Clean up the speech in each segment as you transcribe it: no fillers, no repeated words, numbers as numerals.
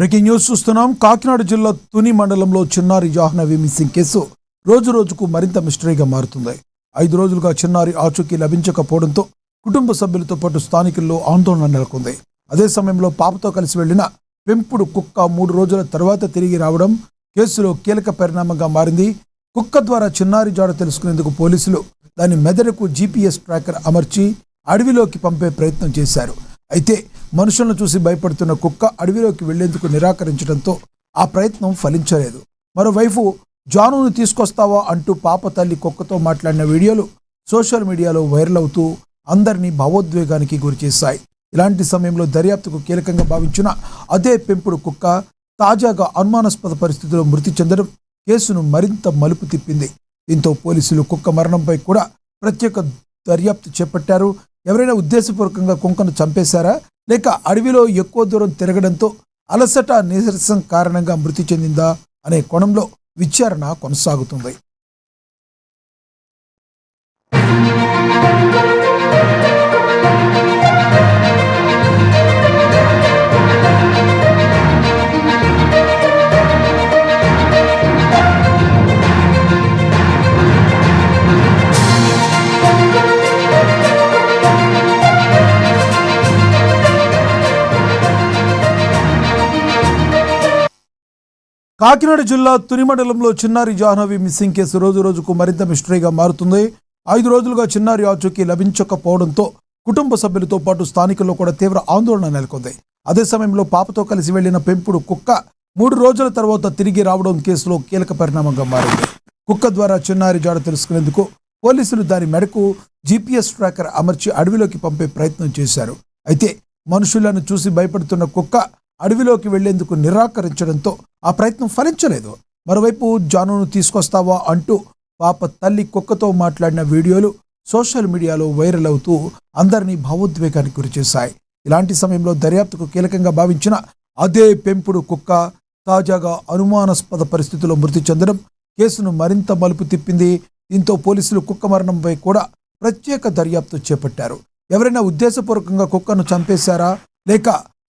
Breaking news చూస్తున్నాం. కాకినాడ జిల్లా తుని మండలంలో చిన్నారి జాహ్నవి మిస్సింగ్ కేసు రోజు రోజుకు మరింత మిస్టరీగా మారుతుంది. 5 రోజులుగా చిన్నారి ఆచూకీ లభించకపోవడంతో కుటుంబ సభ్యులతో పాటు స్థానికుల్లో ఆందోళన నెలకొంది. అదే సమయంలో పాపతో కలిసి వెళ్లిన పెంపుడు కుక్క 3 రోజుల తర్వాత తిరిగి రావడం కేసులో కీలక పరిణామంగా మారింది. కుక్క ద్వారా చిన్నారి జాడ తెలుసుకునేందుకు పోలీసులు దాని మెదడుకు GPS ట్రాకర్ అమర్చి అడవిలోకి పంపే ప్రయత్నం చేశారు. అయితే మనుషులను చూసి భయపడుతున్న కుక్క అడవిలోకి వెళ్లేందుకు నిరాకరించడంతో ఆ ప్రయత్నం ఫలించలేదు. మరోవైపు జానును తీసుకొస్తావా అంటూ పాప తల్లి కుక్కతో మాట్లాడిన వీడియోలు సోషల్ మీడియాలో వైరల్ అవుతూ అందరినీ భావోద్వేగానికి గురిచేశాయి. ఇలాంటి సమయంలో దర్యాప్తుకు కీలకంగా భావించిన అదే పెంపుడు కుక్క తాజాగా అనుమానాస్పద పరిస్థితుల్లో మృతి చెందడం కేసును మరింత మలుపు తిప్పింది. దీంతో పోలీసులు కుక్క మరణంపై కూడా ప్రత్యేక దర్యాప్తు చేపట్టారు. ఎవరైనా ఉద్దేశపూర్వకంగా కుక్కను చంపేశారా, లేక అడవిలో ఎక్కువ దూరం తిరగడంతో అలసట నీరసం కారణంగా మృతి చెందిందా అనే కోణంలో విచారణ కొనసాగుతుంది. కాకినాడ జిల్లా తుని మండలంలో చిన్నారి జాహ్నవి మిస్సింగ్ కేసు రోజు రోజుకు మరింత మిస్టరీగా మారుతుంది. 5 రోజులుగా చిన్నారి ఆచూకీ లభించకపోవడంతో కుటుంబ సభ్యులతో పాటు స్థానికుల్లో కూడా తీవ్ర ఆందోళన నెలకొంది. అదే సమయంలో పాపతో కలిసి వెళ్లిన పెంపుడు కుక్క 3 రోజుల తర్వాత తిరిగి రావడం కేసులో కీలక పరిణామంగా మారింది. కుక్క ద్వారా చిన్నారి జాడ తెలుసుకునేందుకు పోలీసులు దాని మెడకు GPS ట్రాకర్ అమర్చి అడవిలోకి పంపే ప్రయత్నం చేశారు. అయితే మనుషులను చూసి భయపడుతున్న కుక్క అడవిలోకి వెళ్లేందుకు నిరాకరించడంతో ఆ ప్రయత్నం ఫలించలేదు. మరోవైపు జానును తీసుకొస్తావా అంటూ పాప తల్లి కుక్కతో మాట్లాడిన వీడియోలు సోషల్ మీడియాలో వైరల్ అవుతూ అందరినీ భావోద్వేగానికి గురిచేశాయి. ఇలాంటి సమయంలో దర్యాప్తుకు కీలకంగా భావించిన అదే పెంపుడు కుక్క తాజాగా అనుమానాస్పద పరిస్థితుల్లో మృతి చెందడం కేసును మరింత మలుపు తిప్పింది. దీంతో పోలీసులు కుక్క మరణంపై కూడా ప్రత్యేక దర్యాప్తు చేపట్టారు. ఎవరైనా ఉద్దేశపూర్వకంగా కుక్కను చంపేశారా, లేక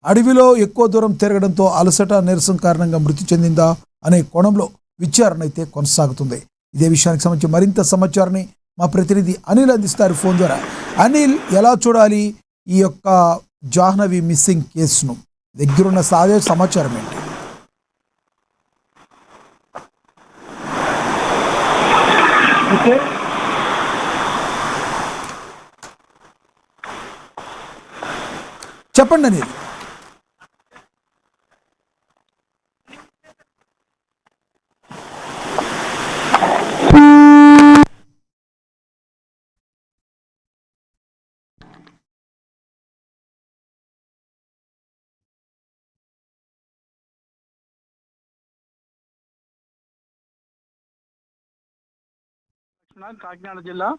అడవిలో ఎక్కువ దూరం తిరగడంతో అలసట నీరసం కారణంగా మృతి చెందిందా అనే కోణంలో విచారణ అయితే కొనసాగుతుంది. ఇదే విషయానికి సంబంధించి మరింత సమాచారాన్ని మా ప్రతినిధి అనిల్ అందిస్తారు ఫోన్ ద్వారా. అనిల్, ఎలా చూడాలి ఈ యొక్క జాహ్నవి మిస్సింగ్ కేసును? దగ్గరున్న సాగే సమాచారం ఏంటి? చెప్పండి అనిల్. కాకినాడ జిల్లా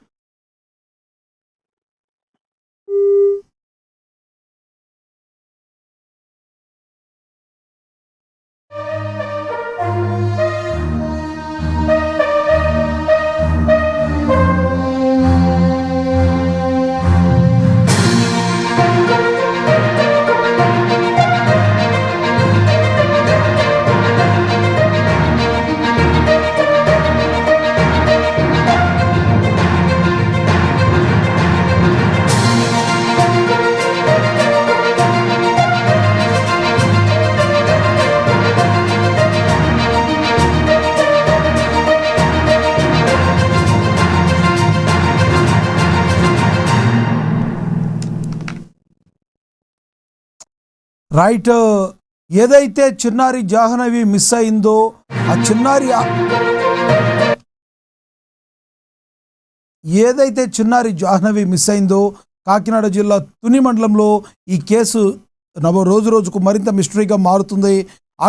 రైట్, ఏదైతే చిన్నారి జాహ్నవి మిస్ అయిందో ఆ చిన్నారి కాకినాడ జిల్లా తుని మండలంలో ఈ కేసు రోజు రోజుకు మరింత మిస్టరీగా మారుతుంది.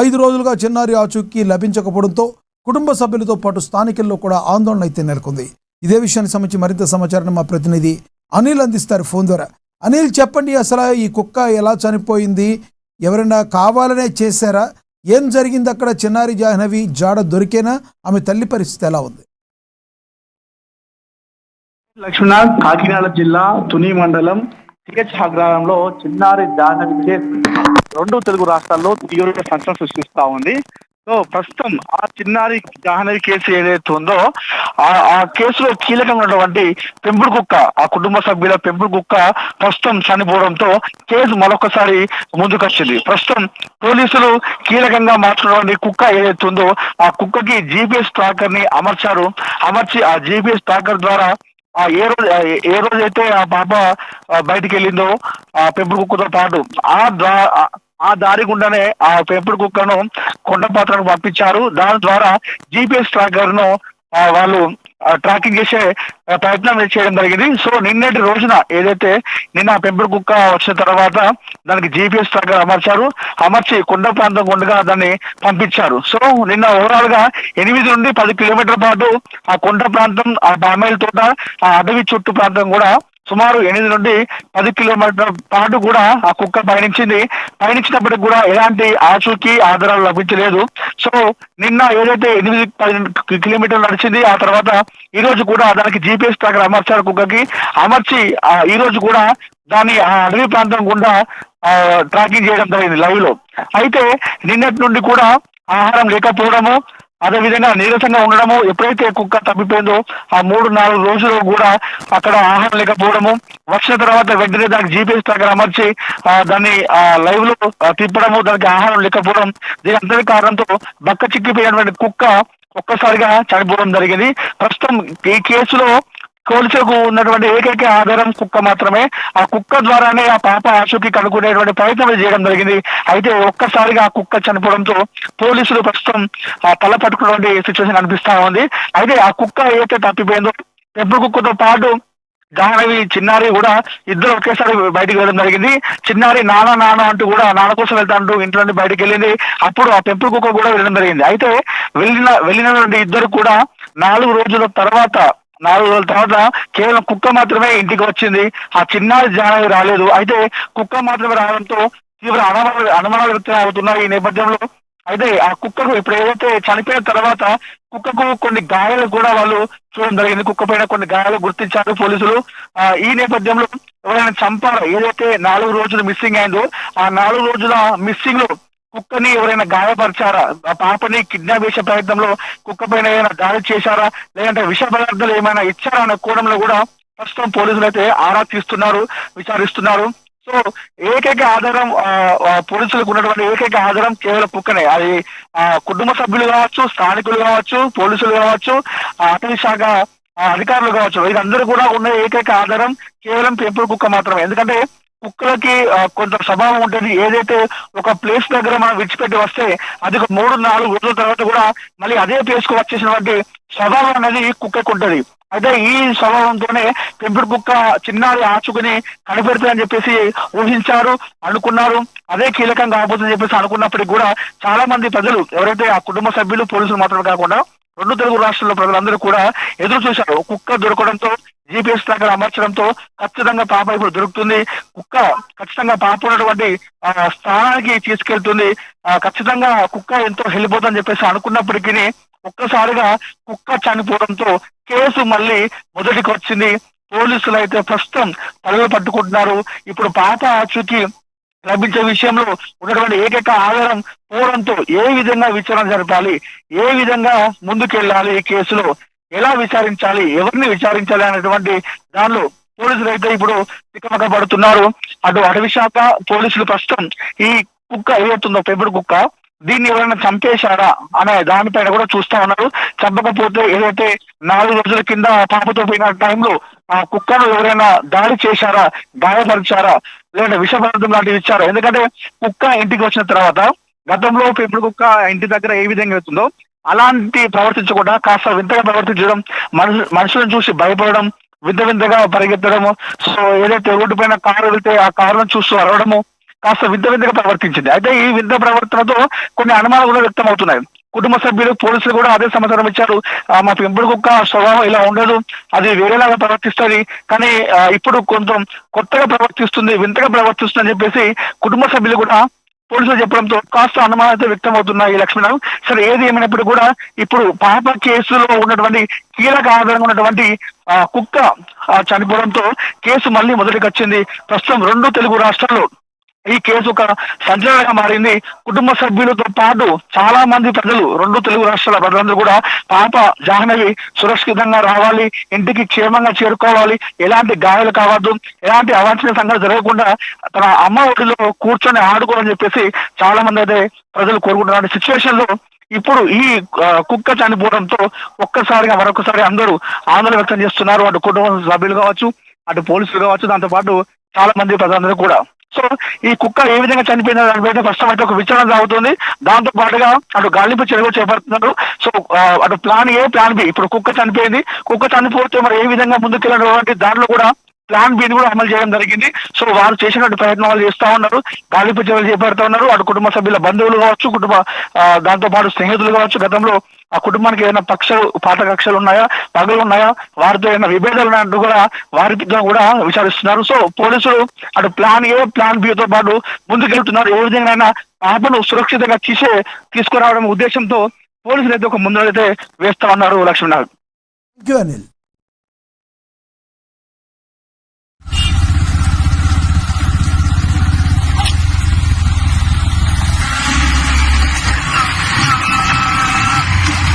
5 రోజులుగా చిన్నారి ఆచూకీ లభించకపోవడంతో కుటుంబ సభ్యులతో పాటు స్థానికుల్లో కూడా ఆందోళన అయితే నెలకొంది. ఇదే విషయానికి సంబంధించి మరింత సమాచారాన్ని మా ప్రతినిధి అనిల్ అందిస్తారు ఫోన్ ద్వారా. అనిల్, చెప్పండి, అసలు ఈ కుక్క ఎలా చనిపోయింది? ఎవరైనా కావాలనే చేశారా? ఏం జరిగింది అక్కడ? చిన్నారి జాహ్నవి జాడ దొరికేనా? ఆమె తల్లి పరిస్థితి ఎలా ఉంది? లక్ష్మీనాథ్, కాకినాడ జిల్లా తుని మండలం గ్రామంలో చిన్నారి జాహ్నవి కేసు రెండు తెలుగు రాష్ట్రాల్లో తీవ్ర సంచలనం సృష్టిస్తా ఉంది. సో ప్రస్తుతం ఆ చిన్నారి జాహ్నవి కేసు ఏదైతే ఉందో ఆ కేసులో కీలకంగా ఉన్నటువంటి పెంపుడు కుక్క, ఆ కుటుంబ సభ్యుల పెంపుడు కుక్క ప్రస్తుతం చనిపోవడంతో కేసు మరొకసారి ముందుకొచ్చింది. ప్రస్తుతం పోలీసులు కీలకంగా మార్చుకున్నటువంటి కుక్క ఏదైతే ఉందో ఆ కుక్కకి GPS ట్రాకర్ ని అమర్చి ఆ GPS ట్రాకర్ ద్వారా ఏ రోజైతే ఆ పాప బయటికి వెళ్ళిందో ఆ పెంపుడు కుక్కతో పాటు ఆ దారి గుండానే ఆ పెంపుడు కుక్కను కొండపాత్రకు పంపించారు. దాని ద్వారా GPS ట్రాకర్ ను వాళ్ళు ట్రాకింగ్ చేసే ప్రయత్నం చేయడం జరిగింది. సో నిన్నటి రోజున ఏదైతే నిన్న పెంపుడు కుక్క వచ్చిన తర్వాత దానికి GPS ట్రాకర్ అమర్చి కొండ ప్రాంతం గుండగా దాన్ని పంపించారు. సో నిన్న ఓవరాల్ గా 8 నుండి 10 కిలోమీటర్ల పాటు ఆ కొండ ప్రాంతం, ఆ బామాయిల తోట, ఆ అడవి చుట్టూ ప్రాంతం కూడా సుమారు 8 నుండి 10 కిలోమీటర్ల పాటు కూడా ఆ కుక్క పయనించినప్పటికి కూడా ఎలాంటి ఆచూకీ ఆధారాలు లభించలేదు. సో నిన్న ఏదైతే 8-10 కిలోమీటర్లు నడిచింది, ఆ తర్వాత ఈ రోజు కూడా దానికి GPS ట్రాకర్ అమర్చారు కుక్కకి. అమర్చి ఈ రోజు కూడా దాన్ని ఆ అడవి ప్రాంతం గుండా ట్రాకింగ్ చేయడం జరిగింది లైవ్ లో. అయితే నిన్నటి నుండి కూడా ఆహారం లేకపోవడము, అదేవిధంగా నీరసంగా ఉండడము, ఎప్పుడైతే కుక్క తప్పిపోయిందో ఆ 3-4 రోజులు కూడా అక్కడ ఆహారం లేకపోవడము, వచ్చిన తర్వాత వెంటనే దానికి GPS ట్రాకర్ అమర్చి దాన్ని లైవ్ లో తిప్పడము, దానికి ఆహారం లేకపోవడం, దీని అందరి కారణంతో బక్క చిక్కిపోయినటువంటి కుక్క ఒక్కసారిగా చనిపోవడం జరిగింది. ప్రస్తుతం ఈ కేసులో పోలీసులకు ఉన్నటువంటి ఏకైక ఆధారం కుక్క మాత్రమే. ఆ కుక్క ద్వారానే ఆ పాప ఆచూకీ కనుక్కునేటువంటి ప్రయత్నం చేయడం జరిగింది. అయితే ఒక్కసారిగా ఆ కుక్క చనిపోవడంతో పోలీసులు ప్రస్తుతం తల పట్టుకున్నటువంటి సిచ్యువేషన్ కనిపిస్తా ఉంది. అయితే ఆ కుక్క ఏదైతే తప్పిపోయిందో పెంపుడు కుక్కతో పాటు జాహ్నవి, చిన్నారి కూడా ఇద్దరు ఒకేసారి బయటికి వెళ్ళడం జరిగింది. చిన్నారి నాన్న అంటూ కూడా నాన్న కోసం వెళ్తా అంటూ ఇంట్లో నుండి బయటికి వెళ్ళింది. అప్పుడు ఆ పెంపుడు కుక్క కూడా వెళ్ళడం జరిగింది. అయితే వెళ్ళినటువంటి ఇద్దరు కూడా 4 రోజుల తర్వాత కేవలం కుక్క మాత్రమే ఇంటికి వచ్చింది. ఆ చిన్నారి జాహ్నవి రాలేదు. అయితే కుక్క మాత్రమే రావడంతో తీవ్ర అనుమానాలు వ్యక్తం అవుతున్నాయి ఈ నేపథ్యంలో. అయితే ఆ కుక్కకు ఇప్పుడు ఏదైతే చనిపోయిన తర్వాత కుక్కకు కొన్ని గాయాలు కూడా వాళ్ళు చూడడం జరిగింది. కుక్క పైన కొన్ని గాయాలు గుర్తించారు పోలీసులు. ఈ నేపథ్యంలో ఎవరైనా చంపారా, ఏదైతే 4 రోజులు మిస్సింగ్ అయిందో ఆ 4 రోజుల మిస్సింగ్ లో కుక్కని ఎవరైనా గాయపరిచారా, ఆ పాపని కిడ్నాప్ చేసే ప్రయత్నంలో కుక్క పైన ఏమైనా దాడి చేశారా, లేదంటే విష పదార్థాలు ఏమైనా ఇచ్చారా అనే కోణంలో కూడా ప్రస్తుతం పోలీసులు అయితే ఆరా తీస్తున్నారు, విచారిస్తున్నారు. సో ఏకైక ఆధారం పోలీసులకు ఉన్నటువంటి ఏకైక ఆధారం కేవలం కుక్కనే. అది కుటుంబ సభ్యులు కావచ్చు, స్థానికులు కావచ్చు, పోలీసులు కావచ్చు, అటవీ శాఖ అధికారులు కావచ్చు, వీరందరూ కూడా ఉన్న ఏకైక ఆధారం కేవలం పెంపుడు కుక్క మాత్రమే. ఎందుకంటే కుక్కలకి కొంత స్వభావం ఉంటుంది. ఏదైతే ఒక ప్లేస్ దగ్గర మనం విడిచిపెట్టి వస్తే అది ఒక 3-4 రోజుల తర్వాత కూడా మళ్ళీ అదే ప్లేస్ కు వచ్చేసినటువంటి స్వభావం అనేది కుక్కకు ఉంటది. అయితే ఈ స్వభావంతోనే పెంపుడు కుక్క చిన్నారి ఆచుకుని కనిపెడుతుందని చెప్పేసి ఊహించారు, అనుకున్నారు. అదే కీలకంగా కాబోతుందని చెప్పేసి అనుకున్నప్పటికీ కూడా చాలా మంది ప్రజలు, ఎవరైతే ఆ కుటుంబ సభ్యులు, పోలీసులు మాత్రమే కాకుండా 2 తెలుగు రాష్ట్రాల్లో ప్రజలందరూ కూడా ఎదురు చూశారు. కుక్క దొరకడంతో, GPS ట్రాకర్ అమర్చడంతో ఖచ్చితంగా పాప ఇప్పుడు దొరుకుతుంది, కుక్క ఖచ్చితంగా పాప ఉన్నటువంటి స్థానానికి తీసుకెళ్తుంది, ఖచ్చితంగా కుక్క ఎంతో వెళ్ళిపోతుందని చెప్పేసి అనుకున్నప్పటికీ ఒక్కసారిగా కుక్క చనిపోవడంతో కేసు మళ్ళీ మొదటికి వచ్చింది. పోలీసులు అయితే ప్రస్తుతం తలలు పట్టుకుంటున్నారు. ఇప్పుడు పాప ఆచూకీ లభించే విషయంలో ఉన్నటువంటి ఏకైక ఆధారం పోవడంతో ఏ విధంగా విచారణ జరపాలి, ఏ విధంగా ముందుకెళ్ళాలి, ఈ కేసులో ఎలా విచారించాలి, ఎవరిని విచారించాలి అనేటువంటి దానిలో పోలీసులు అయితే ఇప్పుడు తికమక పడుతున్నారు. అటు అటవీ శాఖ, పోలీసులు ప్రస్తుతం ఈ కుక్క ఏదవుతుందో పెంపుడు కుక్క, దీన్ని ఎవరైనా చంపేశారా అనే దానిపైన కూడా చూస్తా ఉన్నారు. చంపకపోతే ఏదైతే 4 రోజుల కింద పాపతో పోయిన టైంలో ఆ కుక్కను ఎవరైనా దాడి చేశారా, గాయపరిచారా, లేదంటే విషపదార్థం లాంటివి ఇచ్చారా. ఎందుకంటే కుక్క ఇంటికి వచ్చిన తర్వాత గతంలో పెంపుడు కుక్క ఇంటి దగ్గర ఏ విధంగా అవుతుందో అలాంటి ప్రవర్తించకుండా కాస్త వింతగా ప్రవర్తించడం, మనుషులను చూసి భయపడడం, వింతగా పరిగెత్తడము, సో ఏదైతే రోడ్డు పైన కారు వెళ్తే ఆ కారును చూస్తూ అరవడము, కాస్త వింతగా ప్రవర్తించింది. అయితే ఈ వింత ప్రవర్తనతో కొన్ని అనుమానాలు కూడా వ్యక్తం అవుతున్నాయి. కుటుంబ సభ్యులు, పోలీసులు కూడా అదే సమాచారం ఇచ్చారు. మా పెంపుడు కుక్క స్వభావం ఇలా ఉండదు, అది వేరేలాగా ప్రవర్తిస్తుంది, కానీ ఇప్పుడు కొంచెం కొత్తగా ప్రవర్తిస్తుంది, వింతగా ప్రవర్తిస్తుంది అని చెప్పేసి కుటుంబ సభ్యులు కూడా పోలీసులు చెప్పడంతో కాస్త అనుమానాలు వ్యక్తం అవుతున్నాయి లక్ష్మణ్. సరే ఏది ఏమైనప్పుడు కూడా ఇప్పుడు పాప కేసులో ఉన్నటువంటి కీలక ఆధారంగా ఉన్నటువంటి కుక్క చనిపోవడంతో కేసు మళ్ళీ మొదటికి వచ్చింది. ప్రస్తుతం 2 తెలుగు రాష్ట్రాల్లో ఈ కేసు ఒక సంచలనంగా మారింది. కుటుంబ సభ్యులతో పాటు చాలా మంది ప్రజలు, 2 తెలుగు రాష్ట్రాల ప్రజలందరూ కూడా పాప జాహ్నవి సురక్షితంగా రావాలి, ఇంటికి క్షేమంగా చేరుకోవాలి, ఎలాంటి గాయాలు కావద్దు, ఎలాంటి అవాంఛనీయ సంఘటన జరగకుండా తన అమ్మ ఒడిలో కూర్చొని ఆడుకోవాలని చెప్పేసి చాలా మంది అయితే ప్రజలు కోరుకుంటున్నారు. సిచ్యువేషన్ లో ఇప్పుడు ఈ కుక్క చనిపోవడంతో ఒక్కసారిగా మరొకసారి అందరూ ఆందోళన వ్యక్తం చేస్తున్నారు. అటు కుటుంబ సభ్యులు కావచ్చు, అటు పోలీసులు కావచ్చు, దాంతో పాటు చాలా మంది ప్రజలందరూ కూడా. సో ఈ కుక్క ఏ విధంగా చనిపోయిందో దాని మీద ప్రస్తుతం అయితే ఒక విచారణ సాగుతుంది. దాంతో పాటుగా అటు గాలింపు చర్యలు చేపడుతున్నారు. సో అటు ప్లాన్ ఏ, ప్లాన్ బి. ఇప్పుడు కుక్క చనిపోయింది, కుక్క చనిపోతే మరి ఏ విధంగా ముందుకెళ్ళినటువంటి దాంట్లో కూడా ప్లాన్ బి కూడా అమలు చేయడం జరిగింది. సో వారు చేసినటువంటి ప్రయత్నం వాళ్ళు చేస్తా ఉన్నారు, గాలింపు చర్యలు చేపడుతూ ఉన్నారు. అటు కుటుంబ సభ్యుల బంధువులు కావచ్చు, దాంతో పాటు స్నేహితులు కావచ్చు, గతంలో ఆ కుటుంబానికి ఏదైనా పాత కక్షలు ఉన్నాయా, పగలు ఉన్నాయా, వారితో ఏమైనా విభేదాలు ఉన్నాయంటూ కూడా వారితో కూడా విచారిస్తున్నారు. సో పోలీసులు అటు ప్లాన్ ఏ, ప్లాన్ బితో పాటు ముందుకెళ్తున్నారు. ఏ విధంగా పాపను సురక్షితంగా తీసుకురావడం ఉద్దేశంతో పోలీసులు అయితే ఒక ముందరైతే వేస్తా ఉన్నారు. లక్ష్మీనాథ్. Thank you Anil.